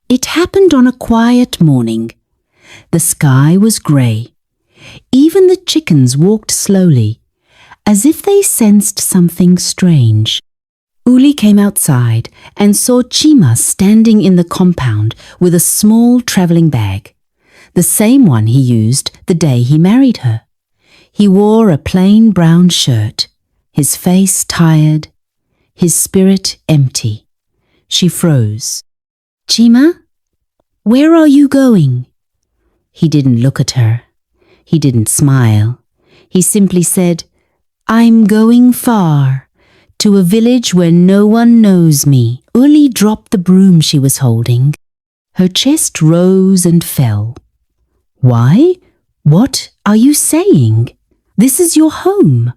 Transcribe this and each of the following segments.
It happened on a quiet morning. The sky was grey. Even the chickens walked slowly, as if they sensed something strange. Uli came outside and saw Chima standing in the compound with a small travelling bag, the same one he used the day he married her. He wore a plain brown shirt, his face tired, his spirit empty. She froze. "Chima, where are you going?" He didn't look at her. He didn't smile. He simply said, "I'm going far, to a village where no one knows me." Uli dropped the broom she was holding. Her chest rose and fell. "Why? What are you saying? This is your home."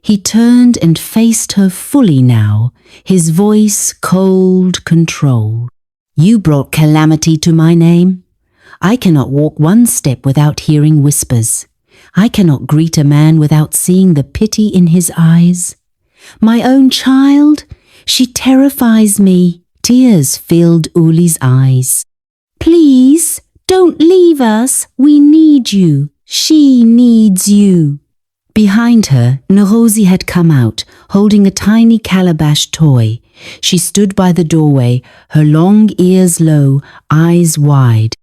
He turned and faced her fully now, his voice cold, controlled. "You brought calamity to my name. I cannot walk one step without hearing whispers. I cannot greet a man without seeing the pity in his eyes. My own child, she terrifies me." Tears filled Uli's eyes. "Please, don't leave us. We need you. She needs you." Behind her, Ngozi had come out, holding a tiny calabash toy. She stood by the doorway, her long ears low, eyes wide.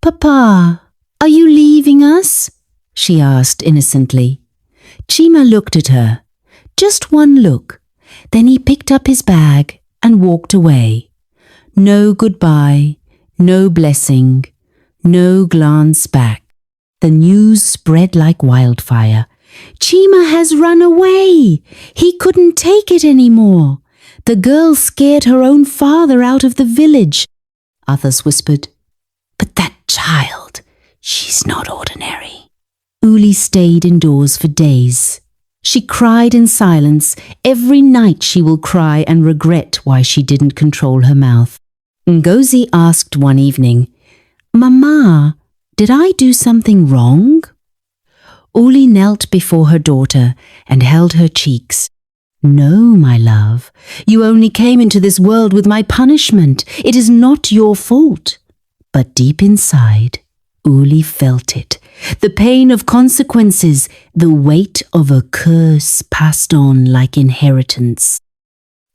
"Papa, are you leaving us?" she asked innocently. Chima looked at her. Just one look. Then he picked up his bag and walked away. No goodbye, no blessing, no glance back. The news spread like wildfire. "Chima has run away. He couldn't take it anymore. The girl scared her own father out of the village." Others whispered, "But that child, she's not ordinary." Uli stayed indoors for days. She cried in silence. Every night she will cry and regret why she didn't control her mouth. Ngozi asked one evening, "Mama, did I do something wrong?" Uli knelt before her daughter and held her cheeks. "No, my love, you only came into this world with my punishment. It is not your fault." But deep inside, Uli felt it. The pain of consequences, the weight of a curse passed on like inheritance.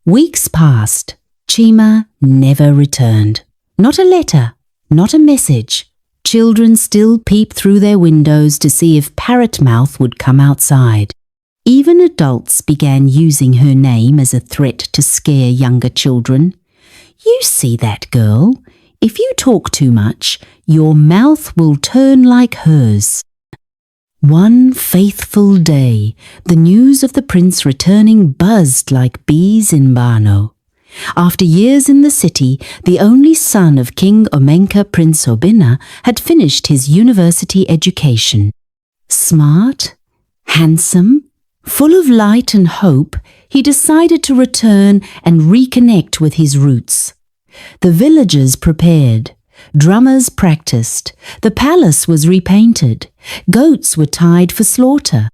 Weeks passed. Chima never returned. Not a letter, not a message. Children still peeped through their windows to see if Parrot Mouth would come outside. Even adults began using her name as a threat to scare younger children. "You see that girl? If you talk too much, your mouth will turn like hers." One faithful day, the news of the prince returning buzzed like bees in Mbano. After years in the city, the only son of King Omenka Prince Obinna had finished his university education. Smart, handsome, full of light and hope, he decided to return and reconnect with his roots. The villagers prepared, drummers practiced, the palace was repainted, goats were tied for slaughter.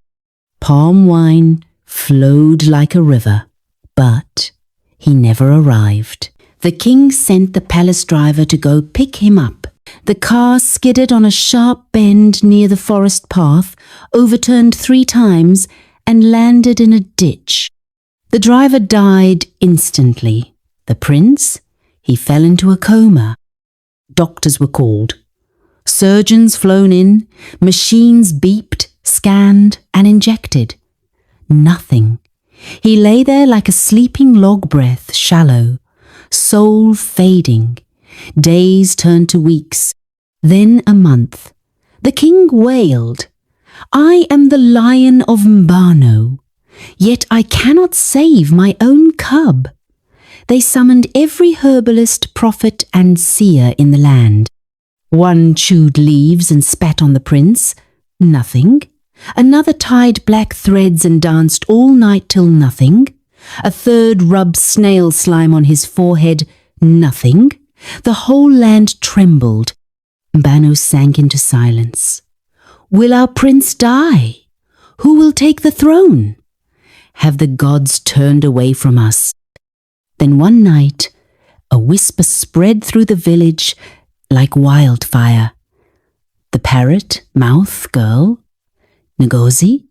Palm wine flowed like a river, but he never arrived. The king sent the palace driver to go pick him up. The car skidded on a sharp bend near the forest path, overturned 3 times, and landed in a ditch. The driver died instantly. The prince? He fell into a coma. Doctors were called. Surgeons flown in, machines beeped, scanned, and injected. Nothing. He lay there like a sleeping log breath, shallow, soul fading. Days turned to weeks, then a month. The king wailed, "I am the lion of Mbano, yet I cannot save my own cub." They summoned every herbalist, prophet, and seer in the land. One chewed leaves and spat on the prince. Nothing. Another tied black threads and danced all night till nothing. A third rubbed snail slime on his forehead. Nothing. The whole land trembled. Mbano sank into silence. Will our prince die? Who will take the throne? Have the gods turned away from us? Then one night, a whisper spread through the village like wildfire. The parrot mouth girl, Ngozi,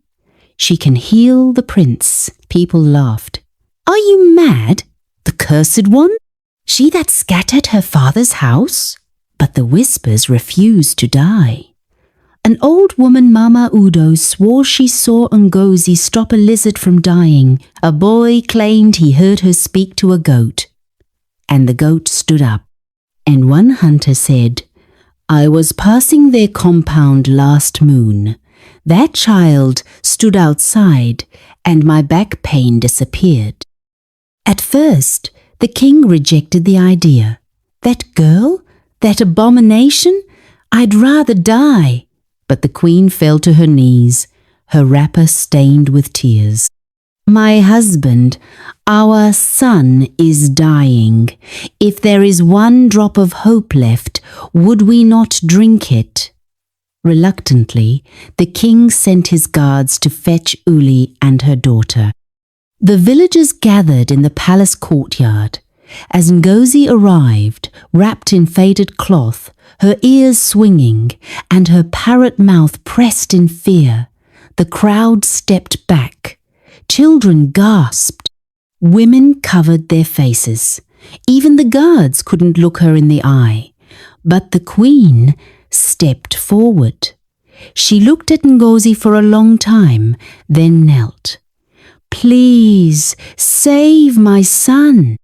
she can heal the prince. People laughed. Are you mad? The cursed one? She that scattered her father's house? But the whispers refused to die. An old woman, Mama Udo, swore she saw Ngozi stop a lizard from dying. A boy claimed he heard her speak to a goat. And the goat stood up. And one hunter said, I was passing their compound last moon. That child stood outside, and my back pain disappeared. At first, the king rejected the idea. That girl? That abomination? I'd rather die. But the queen fell to her knees, her wrapper stained with tears. My husband, our son is dying. If there is one drop of hope left, would we not drink it? Reluctantly, the king sent his guards to fetch Uli and her daughter. The villagers gathered in the palace courtyard. As Ngozi arrived, wrapped in faded cloth, her ears swinging, and her parrot mouth pressed in fear, the crowd stepped back. Children gasped. Women covered their faces. Even the guards couldn't look her in the eye. But the queen stepped forward. She looked at Ngozi for a long time, then knelt. Please, save my son.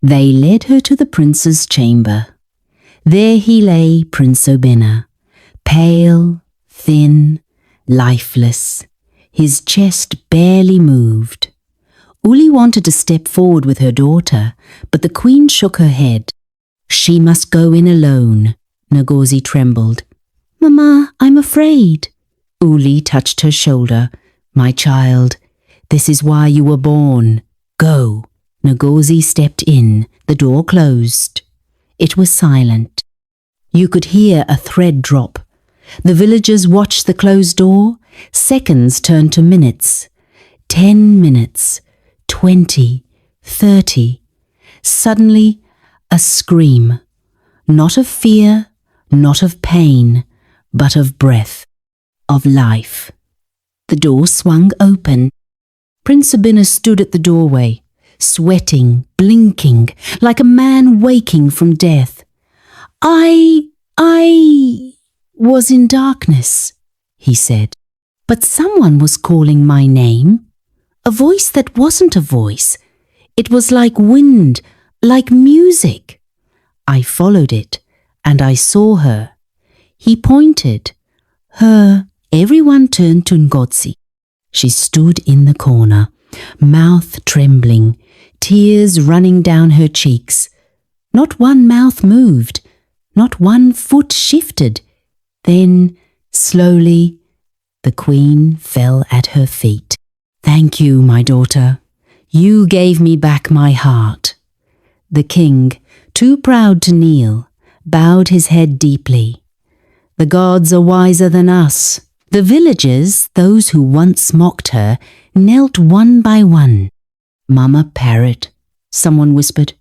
They led her to the prince's chamber. There he lay, Prince Obinna, pale, thin, lifeless. His chest barely moved. Uli wanted to step forward with her daughter, but the queen shook her head. She must go in alone. Ngozi trembled. Mama, I'm afraid. Uli touched her shoulder. My child, this is why you were born. Go. Ngozi stepped in. The door closed. It was silent. You could hear a thread drop. The villagers watched the closed door. Seconds turned to minutes. 10 minutes. 20. 30. Suddenly, a scream. Not of fear, not of pain, but of breath, of life. The door swung open. Prince Obinna stood at the doorway, sweating, blinking, like a man waking from death. I was in darkness, he said, but someone was calling my name. A voice that wasn't a voice. It was like wind, like music. I followed it, and I saw her. He pointed. Her. Everyone turned to Ngozi. She stood in the corner, mouth trembling, tears running down her cheeks. Not one mouth moved, not one foot shifted. Then, slowly, the queen fell at her feet. Thank you, my daughter. You gave me back my heart. The king, too proud to kneel, bowed his head deeply. The gods are wiser than us. The villagers, those who once mocked her, knelt one by one. Mama Parrot, someone whispered.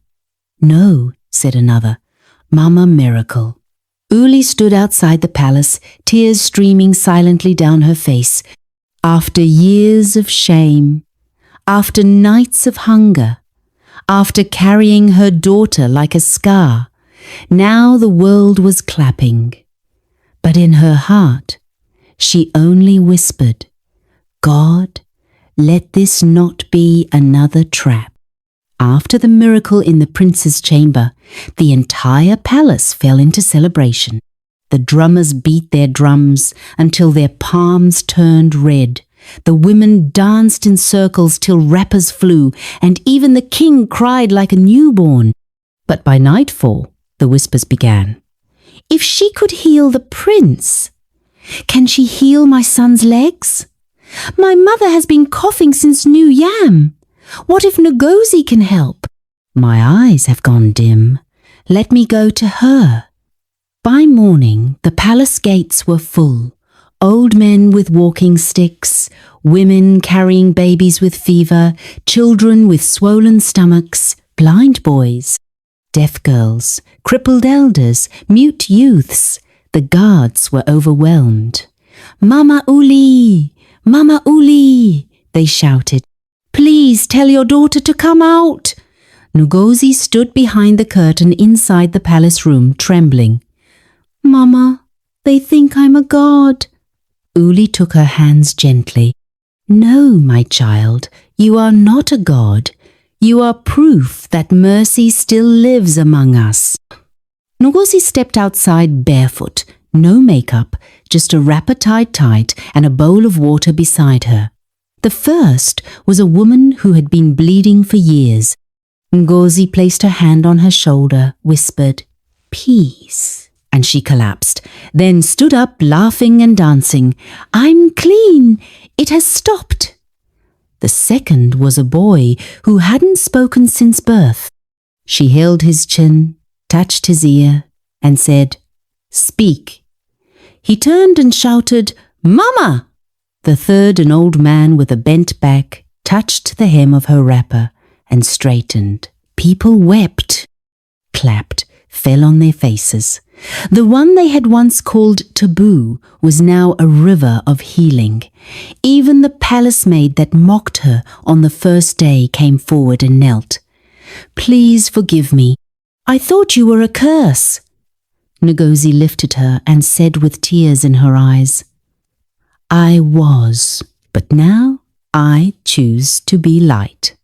No, said another. Mama Miracle. Uli stood outside the palace, tears streaming silently down her face. After years of shame, after nights of hunger, after carrying her daughter like a scar, now the world was clapping. But in her heart, she only whispered, God, let this not be another trap. After the miracle in the prince's chamber, the entire palace fell into celebration. The drummers beat their drums until their palms turned red. The women danced in circles till wrappers flew, and even the king cried like a newborn. But by nightfall, the whispers began. If she could heal the prince, can she heal my son's legs? My mother has been coughing since New Yam. What if Ngozi can help? My eyes have gone dim. Let me go to her. By morning, the palace gates were full. Old men with walking sticks, women carrying babies with fever, children with swollen stomachs, blind boys. Deaf girls, crippled elders, mute youths. The guards were overwhelmed. "Mama Uli! Mama Uli!" they shouted. "Please tell your daughter to come out." Ngozi stood behind the curtain inside the palace room, trembling. "Mama, they think I'm a god." Uli took her hands gently. "No, my child, you are not a god. You are proof that mercy still lives among us." Ngozi stepped outside barefoot, no makeup, just a wrapper tied tight and a bowl of water beside her. The first was a woman who had been bleeding for years. Ngozi placed her hand on her shoulder, whispered, "Peace," and she collapsed, then stood up laughing and dancing. "I'm clean. It has stopped." The second was a boy who hadn't spoken since birth. She held his chin, touched his ear, and said, "Speak." He turned and shouted, "Mama!" The third, an old man with a bent back, touched the hem of her wrapper and straightened. People wept, clapped, fell on their faces. The one they had once called taboo was now a river of healing. Even the palace maid that mocked her on the first day came forward and knelt. "Please forgive me. I thought you were a curse." Ngozi lifted her and said with tears in her eyes, "I was, but now I choose to be light."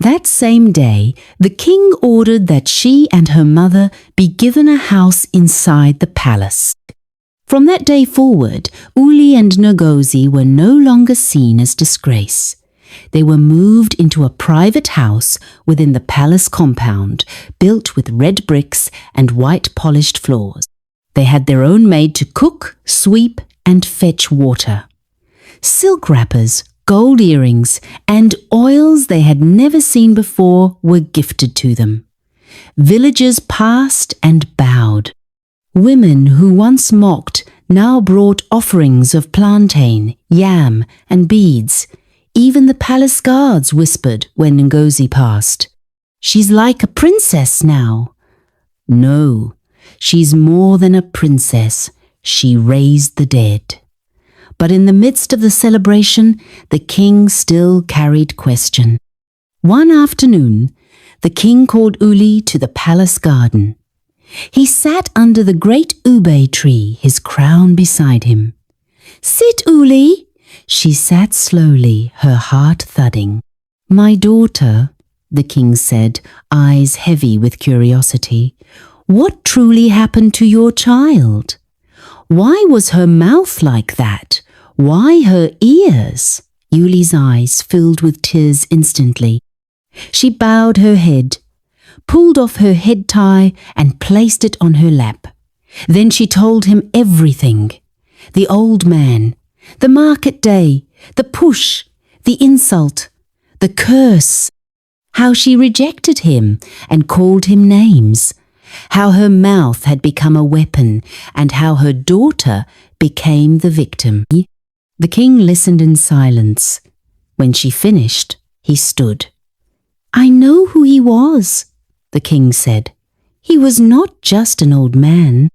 That same day, the king ordered that she and her mother be given a house inside the palace. From that day forward, Uli and Ngozi were no longer seen as disgrace. They were moved into a private house within the palace compound, built with red bricks and white polished floors. They had their own maid to cook, sweep, and fetch water. Silk wrappers, gold earrings, and oils they had never seen before were gifted to them. Villagers passed and bowed. Women who once mocked now brought offerings of plantain, yam, and beads. Even the palace guards whispered when Ngozi passed, "She's like a princess now." No, she's more than a princess. She raised the dead. But in the midst of the celebration, the king still carried question. One afternoon, the king called Uli to the palace garden. He sat under the great ube tree, his crown beside him. "Sit, Uli." She sat slowly, her heart thudding. "My daughter," the king said, eyes heavy with curiosity, "what truly happened to your child? Why was her mouth like that? Why her ears?" Uli's eyes filled with tears instantly. She bowed her head, pulled off her head tie and placed it on her lap. Then she told him everything. The old man, the market day, the push, the insult, the curse. How she rejected him and called him names. How her mouth had become a weapon and how her daughter became the victim. The king listened in silence. When she finished, he stood. "I know who he was," the king said. "He was not just an old man.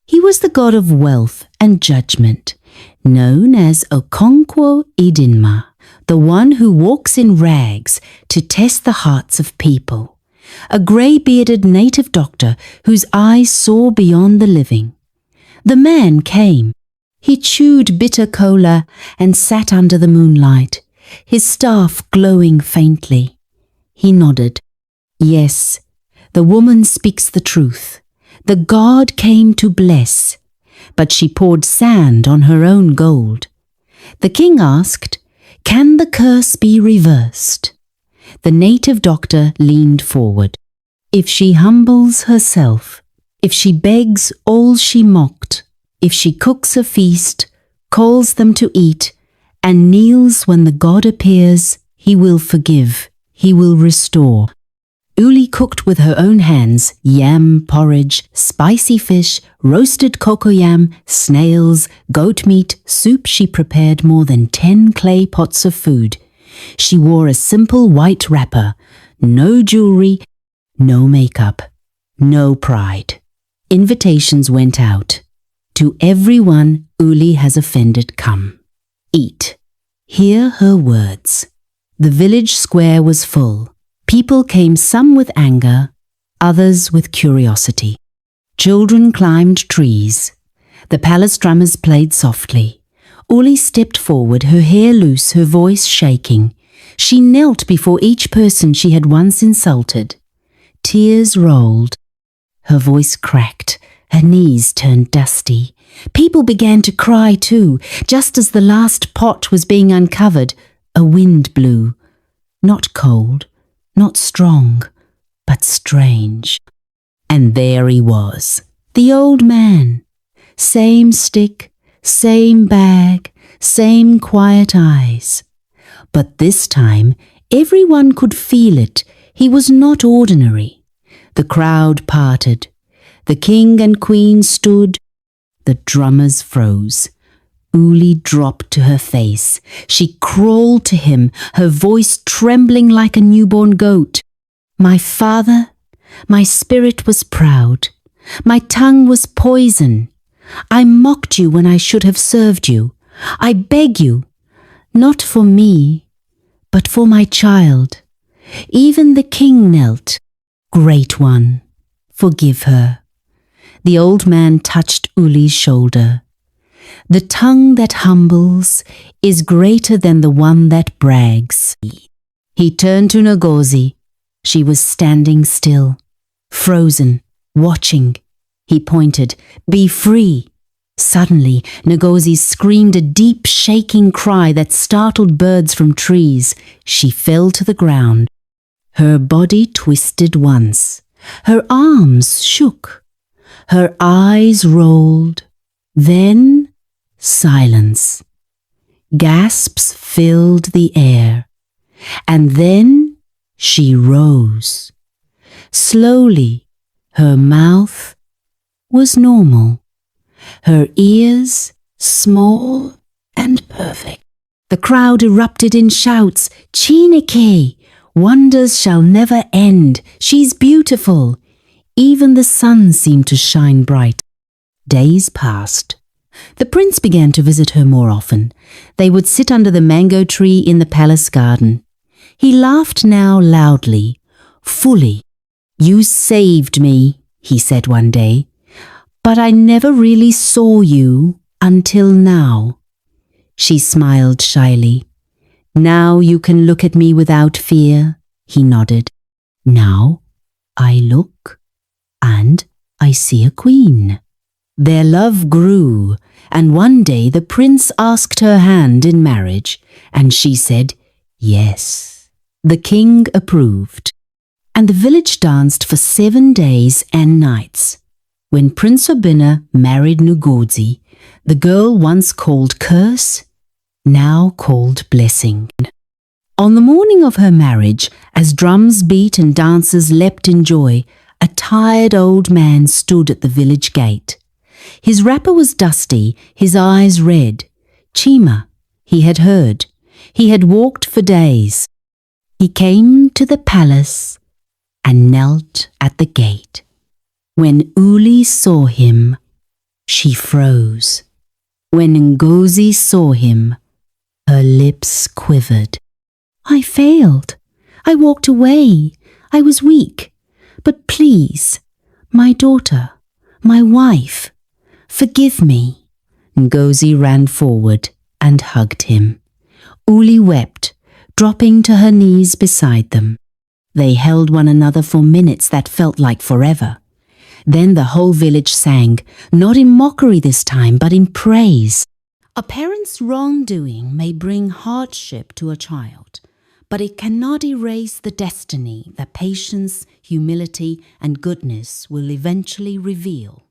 He was the god of wealth and judgment, known as Okonkwo Idinma, the one who walks in rags to test the hearts of people, a grey-bearded native doctor whose eyes saw beyond the living. The man came. He chewed bitter cola and sat under the moonlight, his staff glowing faintly. He nodded. "Yes, the woman speaks the truth. The god came to bless, but she poured sand on her own gold." The king asked, "Can the curse be reversed?" The native doctor leaned forward. "If she humbles herself, if she begs all she mocked, if she cooks a feast, calls them to eat, and kneels when the god appears, he will forgive, he will restore." Uli cooked with her own hands yam porridge, spicy fish, roasted cocoyam, snails, goat meat, soup. She prepared more than 10 clay pots of food. She wore a simple white wrapper, no jewelry, no makeup. no pride. Invitations went out. To everyone Uli has offended come. Eat. Hear her words. The village square was full. People came, some with anger, others with curiosity. Children climbed trees. The palace drummers played softly. Uli stepped forward, her hair loose, her voice shaking. She knelt before each person she had once insulted. Tears rolled. Her voice cracked. Her knees turned dusty. People began to cry too. Just as the last pot was being uncovered, a wind blew. Not cold, not strong, but strange. And there he was, the old man. Same stick, same bag, same quiet eyes. But this time, everyone could feel it. He was not ordinary. The crowd parted. The king and queen stood. The drummers froze. Uli dropped to her face. She crawled to him, her voice trembling like a newborn goat. My father, my spirit was proud. My tongue was poison. I mocked you when I should have served you. I beg you, not for me, but for my child. Even the king knelt. Great one, forgive her. The old man touched Uli's shoulder. The tongue that humbles is greater than the one that brags. He turned to Ngozi. She was standing still, frozen, watching. He pointed, "Be free." Suddenly, Ngozi screamed a deep, shaking cry that startled birds from trees. She fell to the ground. Her body twisted once. Her arms shook. Her eyes rolled. Then silence. Gasps filled the air. And then she rose. Slowly, her mouth was normal. Her ears small and perfect. The crowd erupted in shouts. "Chineke! Wonders shall never end. She's beautiful." Even the sun seemed to shine bright. Days passed. The prince began to visit her more often. They would sit under the mango tree in the palace garden. He laughed now loudly, fully. "You saved me," he said one day, "but I never really saw you until now." She smiled shyly. "Now you can look at me without fear," he nodded. "Now I look, and I see a queen." Their love grew, and one day the prince asked her hand in marriage, and she said yes. The king approved, and the village danced for 7 days and nights. When Prince Obinna married Ngozi, the girl once called curse, now called blessing. On the morning of her marriage, as drums beat and dancers leapt in joy, a tired old man stood at the village gate. His wrapper was dusty, his eyes red. Chima, he had heard. He had walked for days. He came to the palace and knelt at the gate. When Uli saw him, she froze. When Ngozi saw him, her lips quivered. "I failed. I walked away. I was weak. But please, my daughter, my wife, forgive me." Ngozi ran forward and hugged him. Uli wept, dropping to her knees beside them. They held one another for minutes that felt like forever. Then the whole village sang, not in mockery this time, but in praise. A parent's wrongdoing may bring hardship to a child, but it cannot erase the destiny that patience, humility, and goodness will eventually reveal.